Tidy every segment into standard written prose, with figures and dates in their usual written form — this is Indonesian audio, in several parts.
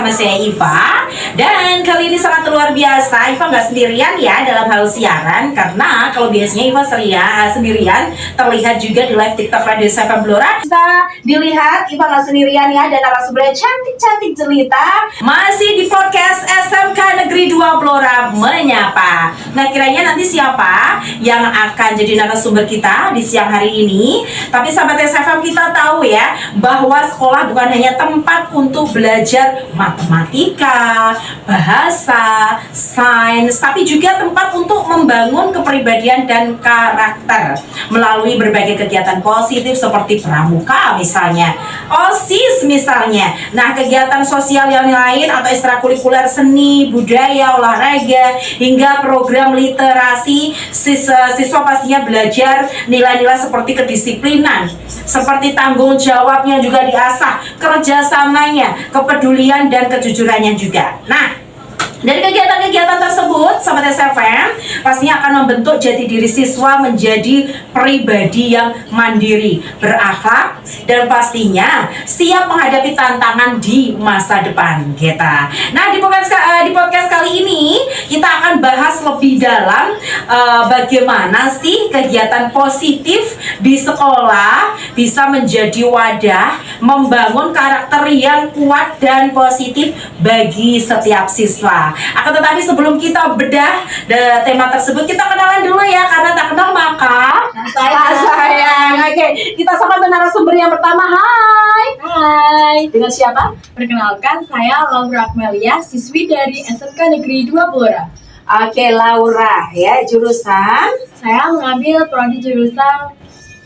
bersama saya Iva. Dan kali ini sangat luar biasa, Iva nggak sendirian ya dalam hal siaran. Karena kalau biasanya Iva sendirian, terlihat juga di live TikTok Radio SFM Blora. Bisa dilihat Iva nggak sendirian ya, dan narasumbernya cantik-cantik jelita. Masih di podcast SMK Negeri 2 Blora Menyapa. Nah, kiranya nanti siapa yang akan jadi narasumber kita di siang hari ini? Tapi sahabat SFM, kita tahu ya bahwa sekolah bukan hanya tempat untuk belajar matematika, bahasa, sains, tapi juga tempat untuk membangun kepribadian dan karakter melalui berbagai kegiatan positif seperti pramuka misalnya, OSIS misalnya. Nah, kegiatan sosial yang lain atau ekstrakurikuler seni, budaya, olahraga, hingga program literasi, siswa pastinya belajar nilai-nilai seperti kedisiplinan, seperti tanggung jawabnya juga diasah, kerjasamanya, kepedulian dan kejujurannya juga. Nah, dari kegiatan-kegiatan tersebut, Sobat SFM pastinya akan membentuk jati diri siswa menjadi pribadi yang mandiri, berakhlak, dan pastinya siap menghadapi tantangan di masa depan kita. Nah, di podcast kali ini kita akan bahas lebih dalam bagaimana sih kegiatan positif di sekolah bisa menjadi wadah membangun karakter yang kuat dan positif bagi setiap siswa. Akan tetapi sebelum kita bedah tema tersebut, kita kenalan dulu ya, karena tak kenal maka sayang. Oke, kita sama narasumber yang pertama. Hai. Dengan siapa? Perkenalkan, saya Laura Akmelia, siswi dari SMK Negeri 2 Blora. Oke, Laura ya, jurusan? Saya mengambil prodi jurusan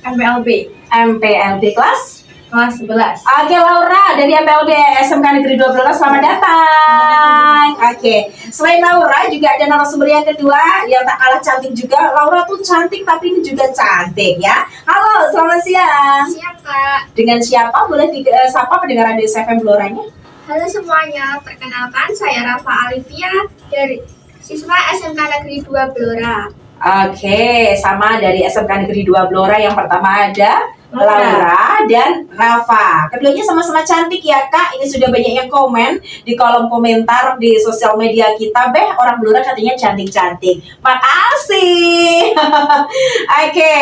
MPLB kelas 11. Oke, Laura dari MPLB SMK Negeri 2 Blora, selamat datang. Oke, selain Laura juga ada narasumber yang kedua yang tak kalah cantik juga. Laura tuh cantik tapi ini juga cantik ya. Halo, selamat siang. Siap, Kak. Dengan siapa? Boleh disapa pendengar Radio SFM Bloranya? Halo semuanya, perkenalkan saya Rafa Alivia dari siswa SMK Negeri 2 Blora. Oke, sama dari SMK Negeri 2 Blora. Yang pertama ada Laura dan Rafa. Keduanya sama-sama cantik ya, Kak. Ini sudah banyak yang komen di kolom komentar di sosial media kita. Orang Blora katanya cantik-cantik. Makasih. Oke,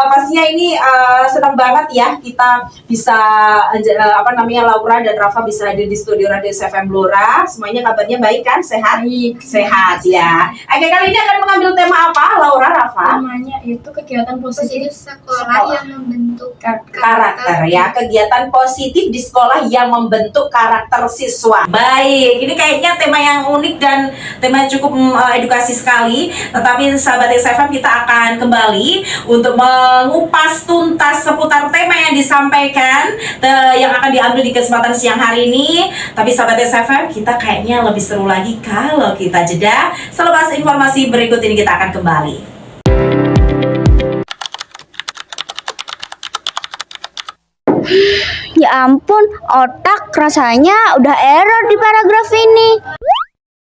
pastinya ini senang banget ya kita bisa Laura dan Rafa bisa hadir di studio Radio SFM Blora. Semuanya kabarnya baik kan? Sehat? Sehat ya. Oke, kali ini akan mengambil tema apa, Laura, Rafa? Namanya itu kegiatan Positif positif sekolah yang membentuk karakter ya, kegiatan positif di sekolah yang membentuk karakter siswa. Baik, ini kayaknya tema yang unik dan tema yang cukup edukasi sekali. Tetapi sahabat SFM, kita akan kembali untuk mengupas tuntas seputar tema yang disampaikan yang akan diambil di kesempatan siang hari ini. Tapi sahabat SFM, kita kayaknya lebih seru lagi kalau kita jeda. Selepas informasi berikut ini kita akan kembali. Ya ampun, otak rasanya udah error di paragraf ini.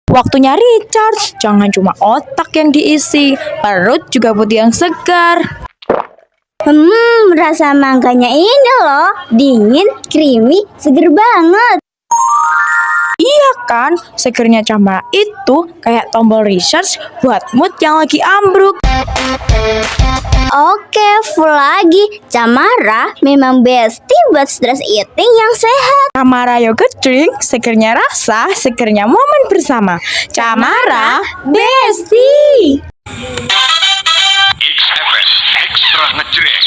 Waktunya recharge, jangan cuma otak yang diisi, perut juga butuh yang segar. Rasa mangganya ini loh, dingin, creamy, seger banget. Iya kan, segernya Camara itu kayak tombol recharge buat mood yang lagi ambruk. Oke, full lagi. Camara memang bestie buat stress eating yang sehat. Camara yogurt drink, segernya rasa, segernya momen bersama. Camara bestie. XFM Extra Ngejreng.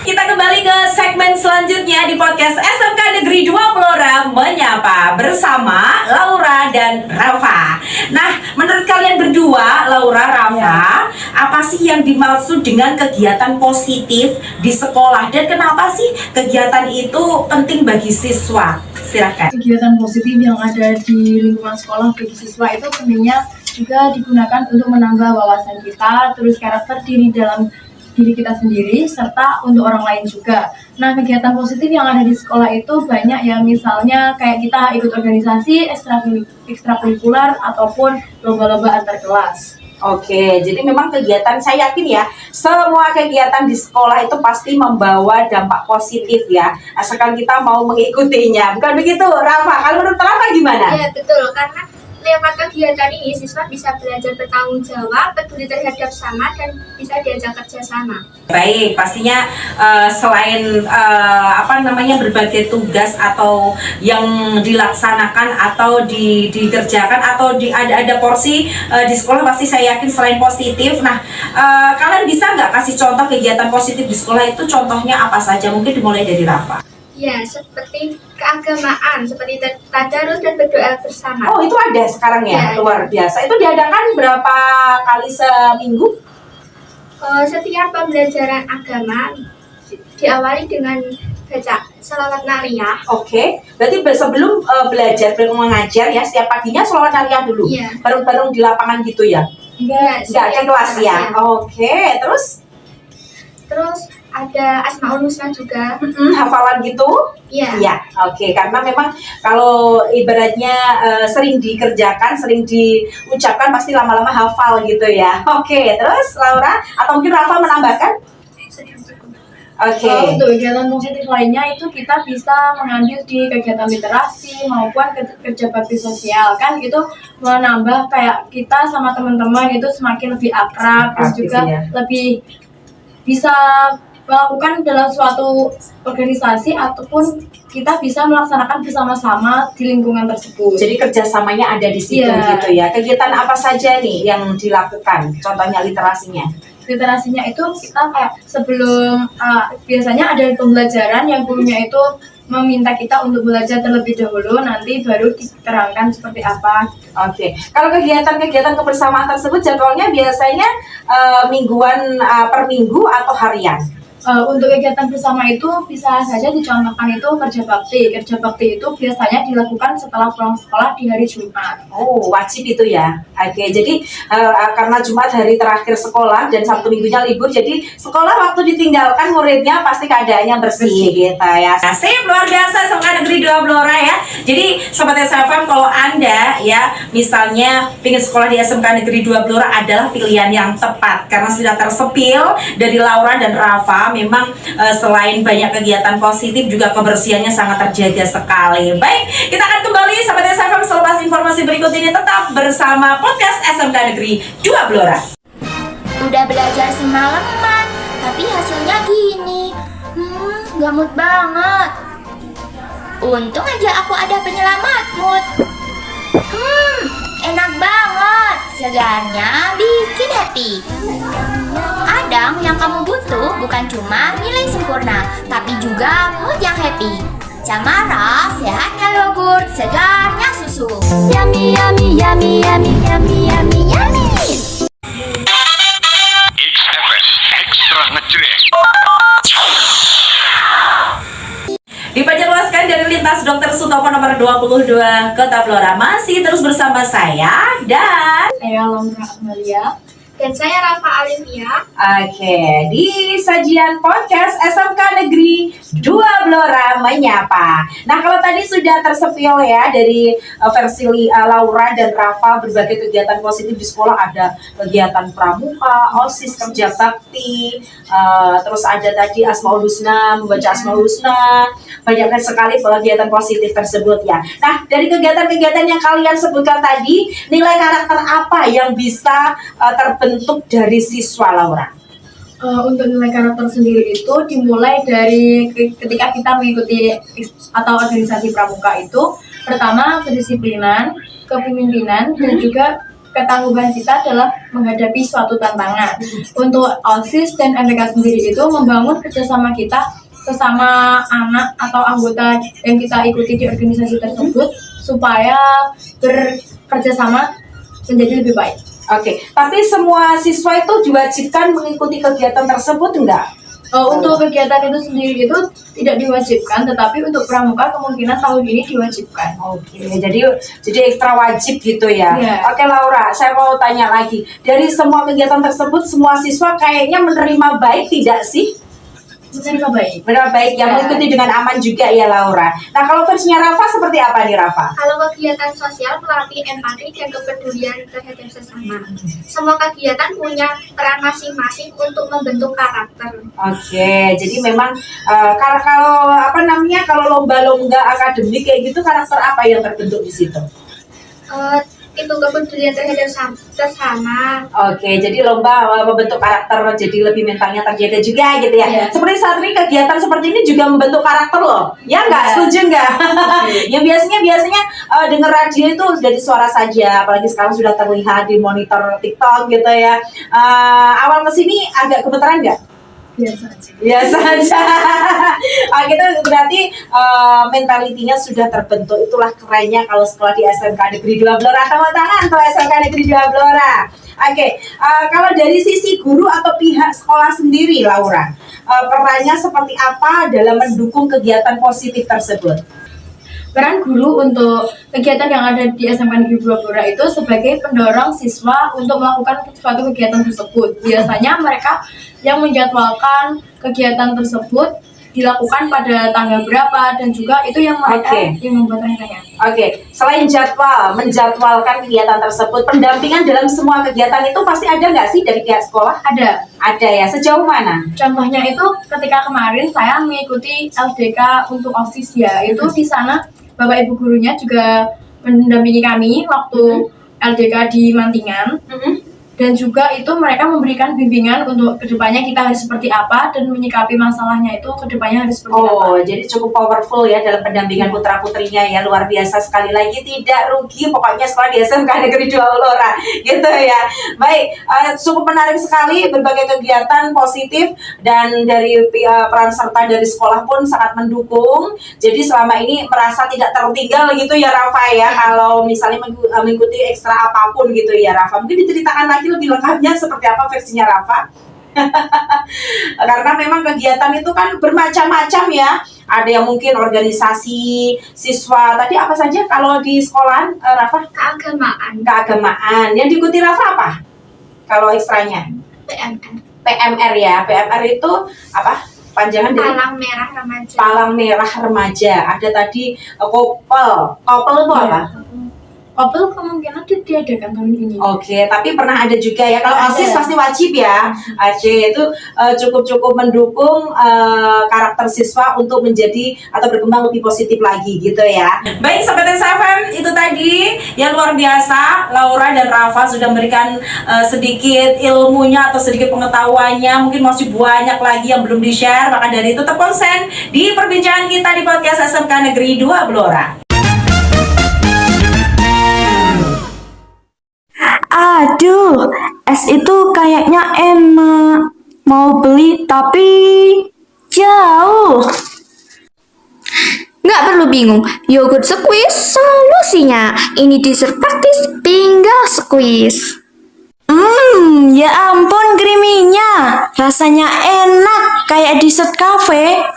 Kita kembali ke segmen selanjutnya di podcast SMK Negeri 2 Blora Menyapa bersama Laura dan Rafa. Nah, menurut kalian berdua, Laura, Rafa, apa sih yang dimaksud dengan kegiatan positif di sekolah dan kenapa sih kegiatan itu penting bagi siswa? Silakan. Kegiatan positif yang ada di lingkungan sekolah bagi siswa itu tentunya juga digunakan untuk menambah wawasan kita, terus karakter diri kita sendiri, serta untuk orang lain juga. Nah, kegiatan positif yang ada di sekolah itu banyak ya, misalnya kayak kita ikut organisasi, ekstrakurikuler, ataupun lomba-lomba antar kelas. Oke, jadi memang kegiatan, saya yakin ya, semua kegiatan di sekolah itu pasti membawa dampak positif ya, asalkan kita mau mengikutinya. Bukan begitu, Rafa? Kalau menurut Rafa gimana? Ya betul, karena lewat kegiatan ini siswa bisa belajar bertanggung jawab, peduli terhadap sama, dan bisa diajak kerjasama. Baik, pastinya selain berbagai tugas atau yang dilaksanakan atau dikerjakan atau ada porsi di sekolah, pasti saya yakin selain positif. Nah, kalian bisa nggak kasih contoh kegiatan positif di sekolah itu? Contohnya apa saja? Mungkin dimulai dari Rafa. Ya, seperti keagamaan, seperti tadarus dan berdoa bersama. Oh, itu ada sekarang ya? Ya. Luar biasa. Itu diadakan berapa kali seminggu? Setiap pembelajaran agama diawali dengan baca selawat nariyah. Oke, berarti sebelum belajar, mengajar ya, setiap paginya sholawat nariyah dulu? Iya. Bareng-bareng di lapangan gitu ya? Enggak, Nggak di kelas ya? Oke, terus? Terus ada Asmaul Husna juga. Hafalan gitu? Iya. Iya, oke. Karena memang kalau ibaratnya sering dikerjakan, sering diucapkan, pasti lama-lama hafal gitu ya. Oke, terus Laura atau mungkin Rafa menambahkan? Oke. Untuk kegiatan positif lainnya itu kita bisa mengambil di kegiatan literasi maupun kerja bakti sosial, kan itu menambah kayak kita sama teman-teman itu semakin lebih akrab, terus Aktif, juga ya. lebih bisa melakukan dalam suatu organisasi ataupun kita bisa melaksanakan bersama-sama di lingkungan tersebut. Jadi kerjasamanya ada di situ Iya. gitu ya. Kegiatan apa saja nih yang dilakukan? Contohnya literasinya. Literasinya itu kita kayak sebelum biasanya ada pembelajaran yang gurunya itu meminta kita untuk belajar terlebih dahulu, nanti baru diterangkan seperti apa. Oke, kalau kegiatan-kegiatan kebersamaan tersebut jadwalnya biasanya mingguan, per minggu atau harian? Untuk kegiatan bersama itu bisa saja dicontohkan itu kerja bakti. Kerja bakti itu biasanya dilakukan setelah pulang sekolah di hari Jumat. Oh, wajib itu ya. Oke, jadi karena Jumat hari terakhir sekolah dan Sabtu minggunya libur, jadi sekolah waktu ditinggalkan muridnya pasti keadaannya bersih gitu ya. Sip, luar biasa SMK Negeri 2 Blora ya. Jadi Sobat SFM, kalau Anda ya misalnya ingin sekolah di SMK Negeri 2 Blora adalah pilihan yang tepat karena sudah tersepil dari Laura dan Rafa. Memang selain banyak kegiatan positif juga kebersihannya sangat terjaga sekali. Baik, kita akan kembali Sobat SFM selepas informasi berikut ini, tetap bersama podcast SMK Negeri 2 Blora. Udah belajar semalaman, tapi hasilnya gini. Gamut banget. Untung aja aku ada penyelamat mood. Enak banget. Segarnya bikin happy. Kadang yang kamu butuh bukan cuma nilai sempurna, tapi juga mood yang happy. Camara, sehatnya yogurt, segarnya susu. Yummy, yummy, yummy, yummy, yummy, yummy, yummy. XFM Ekstra Ngejreng. Dipanjatluaskan dari lintas Dr. Sutopo nomor 22 Kota Blora, masih terus bersama saya dan Saya Laura Amalia. Dan saya Rafa Alivia. Oke, di sajian podcast SMK Negeri 2 Blora Menyapa. Nah, kalau tadi sudah tersepil ya dari versi Laura dan Rafa, berbagai kegiatan positif di sekolah, ada kegiatan pramuka, OSIS, kerja bakti, terus ada tadi Asmaul Husna, membaca Asmaul Husna, banyak sekali kegiatan positif tersebut ya. Nah, dari kegiatan-kegiatan yang kalian sebutkan tadi, nilai karakter apa yang bisa terbentuk dari siswa, Laura? Untuk nilai karakter sendiri itu dimulai dari ketika kita mengikuti atau organisasi pramuka itu, pertama kedisiplinan, kepemimpinan, dan juga ketangguhan kita dalam menghadapi suatu tantangan. Untuk OSIS dan MPK sendiri itu membangun kerjasama kita sesama anak atau anggota yang kita ikuti di organisasi tersebut supaya bekerjasama menjadi lebih baik. Oke, tapi semua siswa itu diwajibkan mengikuti kegiatan tersebut enggak? Untuk kegiatan itu sendiri itu tidak diwajibkan, tetapi untuk pramuka kemungkinan tahun ini diwajibkan. Oke, jadi ekstra wajib gitu ya. Iya. Oke Laura, saya mau tanya lagi. Dari semua kegiatan tersebut, semua siswa kayaknya menerima baik tidak sih? menerima baik. Menerima baik yang mengikuti dengan aman juga ya Laura. Nah kalau versinya Rafa seperti apa nih Rafa? Kalau kegiatan sosial melatih empati dan kepedulian terhadap sesama. Semua kegiatan punya peran masing-masing untuk membentuk karakter. Oke, jadi memang kalau apa namanya kalau lomba-lomba akademik kayak gitu karakter apa yang terbentuk di situ? Itu kepedulian terhadap sesama. Oke, jadi lomba membentuk karakter jadi lebih mentalnya terjaga juga gitu ya. Iya. Seperti saat ini kegiatan seperti ini juga membentuk karakter loh. Ya nggak? Iya. Setuju nggak? Yang biasanya denger radio itu dari suara saja, apalagi sekarang sudah terlihat di monitor TikTok gitu ya. Awal kesini agak gemeteran nggak? Biasa aja. Biasa aja. Kita berarti mentalitinya sudah terbentuk. Itulah kerennya kalau sekolah di SMK Negeri 2 Blora. Tepuk tangan untuk SMK Negeri 2 Blora. Oke, kalau dari sisi guru atau pihak sekolah sendiri, Laura, perannya seperti apa dalam mendukung kegiatan positif tersebut? Peran guru untuk kegiatan yang ada di SMK Negeri 2 Blora itu sebagai pendorong siswa untuk melakukan suatu kegiatan tersebut. Biasanya mereka yang menjadwalkan kegiatan tersebut dilakukan pada tanggal berapa dan juga itu yang mereka yang membuat akhirnya. Oke, selain menjadwalkan kegiatan tersebut, pendampingan dalam semua kegiatan itu pasti ada nggak sih dari pihak sekolah? Ada. Ada ya, sejauh mana? Contohnya itu ketika kemarin saya mengikuti LDK untuk OSIS ya, itu di sana Bapak Ibu gurunya juga mendampingi kami waktu LDK di Mantingan. Dan juga itu mereka memberikan bimbingan untuk kedepannya kita harus seperti apa dan menyikapi masalahnya itu kedepannya harus seperti apa. Oh, jadi cukup powerful ya dalam pendampingan putra-putrinya ya, luar biasa sekali lagi, tidak rugi pokoknya sekolah di SMK Negeri 2 Blora gitu ya. Baik, cukup menarik sekali berbagai kegiatan positif dan dari peran serta dari sekolah pun sangat mendukung. Jadi selama ini merasa tidak tertinggal gitu ya Rafa ya, kalau misalnya mengikuti ekstra apapun gitu ya Rafa. Mungkin diceritakan lagi lebih lengkapnya seperti apa versinya Rafa. Karena memang kegiatan itu kan bermacam-macam ya. Ada yang mungkin organisasi siswa. Tadi apa saja kalau di sekolah Rafa? Keagamaan. Yang diikuti Rafa apa? Kalau ekstranya? PMR ya. PMR itu apa? Panjangan dari Palang Merah Remaja. Palang Merah Remaja. Ada tadi Kopel. Kopel itu apa? Kopel kemungkinan diadakan tahun ini. Oke, tapi pernah ada juga ya. Kalau Ada. OSIS pasti wajib ya. Oke, itu cukup mendukung karakter siswa untuk menjadi atau berkembang lebih positif lagi gitu ya. Baik, Sobat SFM, itu tadi yang luar biasa. Laura dan Rafa sudah memberikan sedikit ilmunya atau sedikit pengetahuannya. Mungkin masih banyak lagi yang belum di-share. Maka dari itu tetap konsen di perbincangan kita di podcast SMK Negeri 2 Blora. Aduh, es itu kayaknya enak. Mau beli tapi jauh. Nggak perlu bingung, yogurt squeeze solusinya. Ini dessert praktis, tinggal squeeze. Ya ampun creamy-nya. Rasanya enak kayak dessert cafe.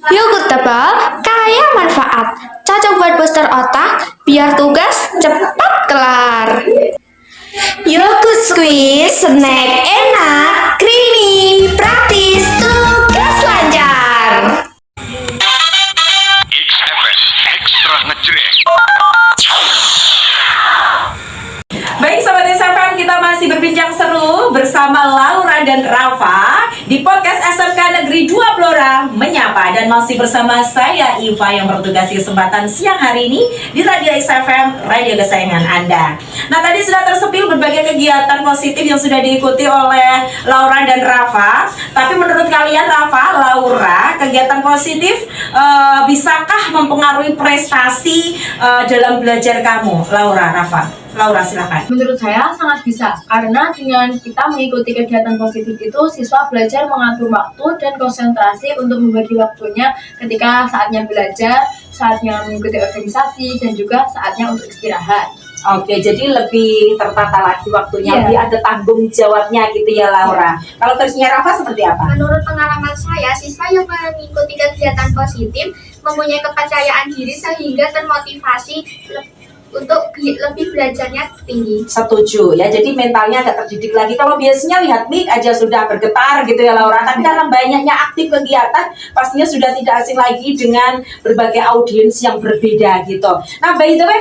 Yogurt tebal, kaya manfaat. Cocok buat booster otak, biar tugas cepat kelar. Yogurt squeeze, snack enak, creamy, praktis, tugas lancar. XFM Ekstra Ngejreng. Baik Sobat SFM, kita masih berbincang seru bersama Laura dan Rafa di podcast SMK Negeri 2 Blora Menyapa, dan masih bersama saya Iva yang bertugas di kesempatan siang hari ini di Radio SFM, radio kesayangan Anda. Nah, tadi sudah tersepil berbagai kegiatan positif yang sudah diikuti oleh Laura dan Rafa. Tapi menurut kalian Rafa, Laura, kegiatan positif bisakah mempengaruhi prestasi dalam belajar kamu? Laura, silakan. Menurut saya sangat bisa, karena dengan kita mengikuti kegiatan positif itu, siswa belajar mengatur waktu dan konsentrasi untuk membagi waktunya ketika saatnya belajar, saatnya mengikuti organisasi, dan juga saatnya untuk istirahat. Oke, jadi lebih tertata lagi waktunya, Iya. lebih ada tanggung jawabnya gitu ya Laura. Kalau versinya Rafa seperti apa? Menurut pengalaman saya, siswa yang mengikuti kegiatan positif mempunyai kepercayaan diri sehingga termotivasi untuk lebih belajarnya tinggi. Setuju ya, jadi mentalnya agak terdidik lagi. Kalau biasanya lihat mic aja sudah bergetar gitu ya Laura, tapi karena banyaknya aktif kegiatan, pastinya sudah tidak asing lagi dengan berbagai audiens yang berbeda gitu. Nah, by the way,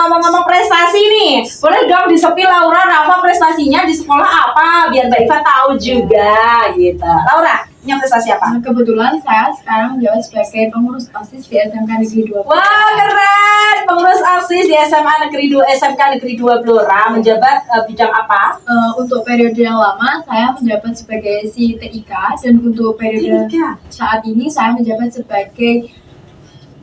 ngomong-ngomong prestasi nih, boleh dong disepil Laura, Rafa prestasinya di sekolah apa, biar Mbak Iva tahu juga gitu. Laura, punya prestasi apa? Nah, kebetulan saya sekarang menjabat sebagai pengurus OSIS di SMK Negeri 2 Blora. Wah, keren! Pengurus OSIS di SMK Negeri 2 Blora, menjabat bidang apa? Untuk periode yang lama saya menjabat sebagai si TIK, dan untuk periode TIK. saat ini saya menjabat sebagai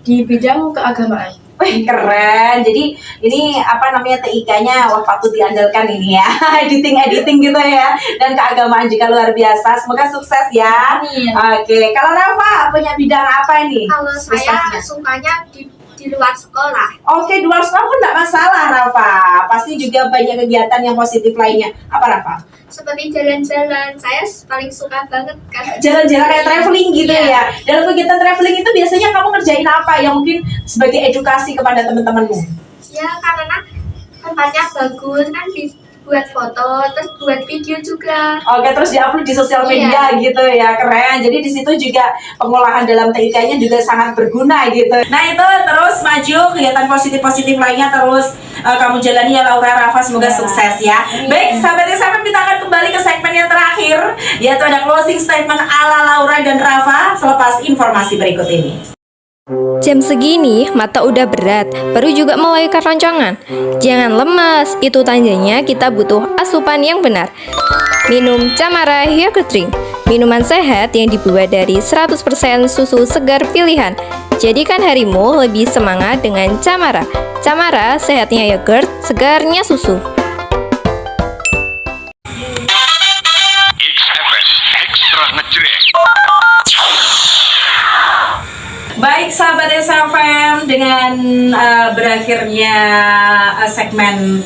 di bidang keagamaan. Wih, keren. Jadi ini apa namanya TIK-nya, wah patut diandalkan ini ya. Editing gitu ya. Dan keagamaan juga luar biasa. Semoga sukses ya. Amin. Oke, kalau Rafa punya bidang apa ini? Kalau saya Prestasinya? sukanya di luar sekolah. Oke, di luar sekolah pun nggak masalah Rafa. Pasti juga banyak kegiatan yang positif lainnya. Apa Rafa? Seperti jalan-jalan, saya paling suka banget kan. Jalan-jalan kayak traveling gitu Iya. ya. Dalam kegiatan traveling itu biasanya kamu ngerjain apa yang mungkin sebagai edukasi kepada teman-temanmu? Ya karena tempatnya bagus kan, buat foto, terus buat video juga. Oke, terus diupload di sosial media gitu ya, keren. Jadi di situ juga pengolahan dalam TIK-nya juga sangat berguna gitu. Nah itu terus maju, kegiatan positif-positif lainnya terus kamu jalani ya Laura, Rafa, semoga sukses ya. Baik, sahabat SFM, kita akan kembali ke segmen yang terakhir, yaitu ada closing statement ala Laura dan Rafa selepas informasi berikut ini. Jam segini, mata udah berat, baru juga mulai keroncongan. Jangan lemas, itu tandanya kita butuh asupan yang benar. Minum Camara Yogurt Drink, minuman sehat yang dibuat dari 100% susu segar pilihan. Jadikan harimu lebih semangat dengan Camara. Camara, sehatnya yogurt, segarnya susu. XFM Ekstra Ngejreng. Baik sahabat SFM, dengan berakhirnya segmen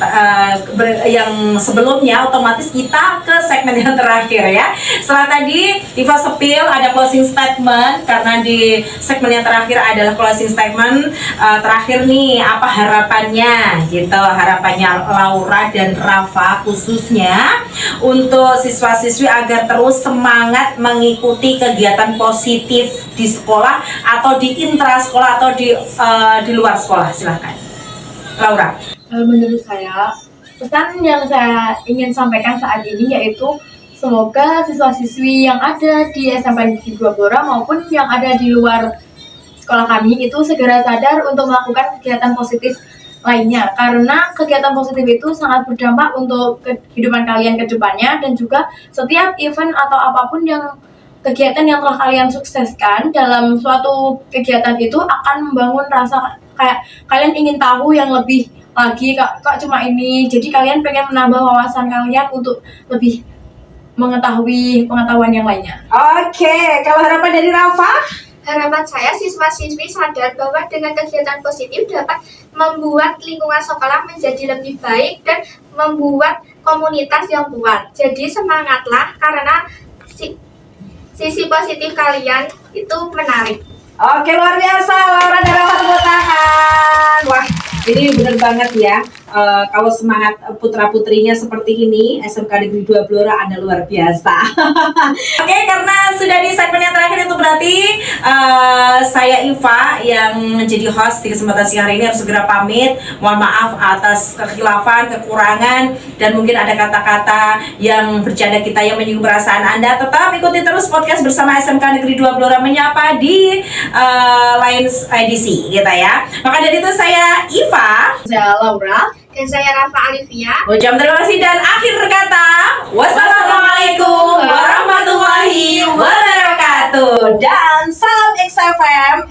yang sebelumnya, otomatis kita ke segmen yang terakhir ya. Setelah tadi Iva sepil ada closing statement, karena di segmen yang terakhir adalah closing statement terakhir nih, apa harapannya gitu, harapannya Laura dan Rafa khususnya untuk siswa-siswi agar terus semangat mengikuti kegiatan positif di sekolah atau di intra sekolah atau di luar sekolah. Silahkan Laura. Menurut saya, pesan yang saya ingin sampaikan saat ini yaitu semoga siswa-siswi yang ada di SMK Negeri 2 Blora maupun yang ada di luar sekolah kami itu segera sadar untuk melakukan kegiatan positif lainnya, karena kegiatan positif itu sangat berdampak untuk kehidupan kalian ke depannya, dan juga setiap event atau apapun yang kegiatan yang telah kalian sukseskan dalam suatu kegiatan itu akan membangun rasa kayak kalian ingin tahu yang lebih lagi, kok cuma ini, jadi kalian pengen menambah wawasan kalian untuk lebih mengetahui pengetahuan yang lainnya. Oke, kalau harapan dari Rafa? Harapan saya siswa-siswi sadar bahwa dengan kegiatan positif dapat membuat lingkungan sekolah menjadi lebih baik dan membuat komunitas yang kuat. Jadi semangatlah, karena sisi positif kalian itu menarik. Oke, luar biasa Laura dan Rafa, tepuk tangan. Wah, ini bener banget ya. Kalau semangat putra-putrinya seperti ini, SMK Negeri 2 Blora Anda luar biasa. Oke, karena sudah di segmen yang terakhir itu berarti saya Iva yang menjadi host di kesempatan siang hari ini harus segera pamit. Mohon maaf atas kekhilafan, kekurangan, dan mungkin ada kata-kata yang bercanda kita yang menyinggung perasaan Anda. Tetap ikuti terus podcast bersama SMK Negeri 2 Blora Menyapa di lain edisi gitu ya. Maka dari itu saya Iva, Saya Laura. Dan saya Rafa Alivia. ucap terima kasih dan akhir kata, wassalamualaikum warahmatullahi wabarakatuh, dan salam XFM